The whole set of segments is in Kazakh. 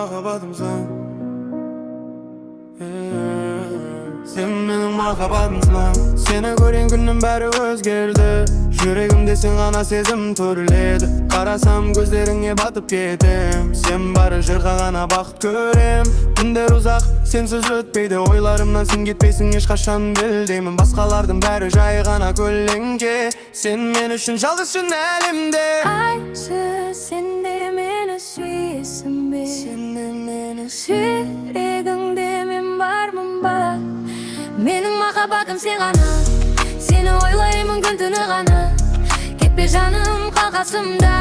махаббатымсың. Sen mening mахаббатымсың. Seni көрген күннің бәрі өзгерді. Жүрегімде сен ғана сезім төріледі. Қарасам көздеріңе батып кетем. Сен бары жырға ғана бақыт көрем. Түндер ұзақ сенсіз өтпейді. Ойларымнан сен кетпейсің ешқашан білдеймін. Басқалардың бәрі жай ғана көлеңке. Сен мен үшін жалғыз шын әлемде. Айтшы, сен де мені сүйесің бе? Сен де мені жүрегіңде мен бармын ба? Менің махаббатым сен ғана. Сені ойлаймын күн түні ғана. Кетпе жаным қал қасымда.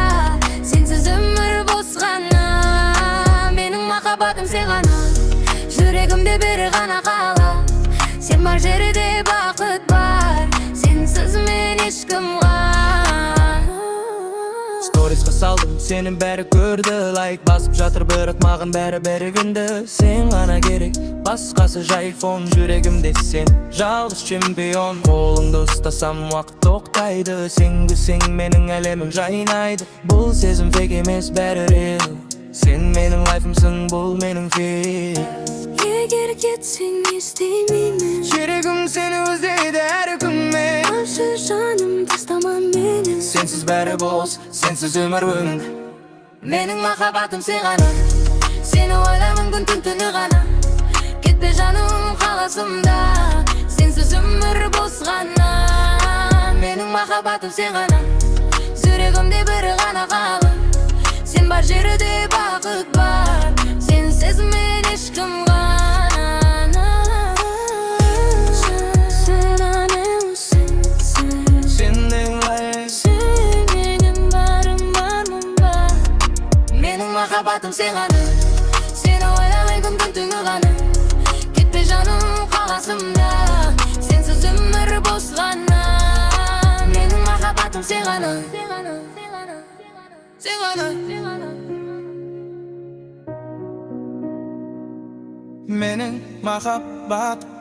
Сенсіз өмір бос ғана. Менің махаббатым сен ғана. Жүрегімде бері ғана қала. Сен бар жерде бақыт бар. Сенсіз мен ешкімға. Сторисқа салдым, сенің бәрі көрді. Лайк басып жатыр, бірақ маған бәрі күнді. Сен ғана керек, басқасы жай фон. Жүрегімде сен жалғыз чемпион. Қолыңды ұстасам уақыт тоқтайды. Сен күлсең менің әлемім жайнайды. Бұл сезім фейк емес, бәрі реал. Сен менің лайфымсың, бұл менің фейк. Егер кетсең не істеймін? Жүрегім сені өзлейді әр күнмен. Ашы жаным, тастама мені. Сенсіз бәрі бос, сенсіз өмір өң. Менің махаббатым сен ғана. Сені ойлаймын күн түні ғана. Кетпе жаным қал қасымда. Сенсіз өмір бос ғана. Менің махаббатым сен ғана. Жүрегімде бері ғана қала. Сен бар жерде бақыт бар. Сенсіз мен ешкім ғана. Сен анемсің, Сенің лайк. сен менің бармын ба? Менің махаббатым сен ғана. Сені ойлаймын күн түні ғана. Кетпе жаным қал қасымда. Сенсіз өмір бос ғана. Менің махаббатым сен ғана. Сен ғана. Менің махаббатым.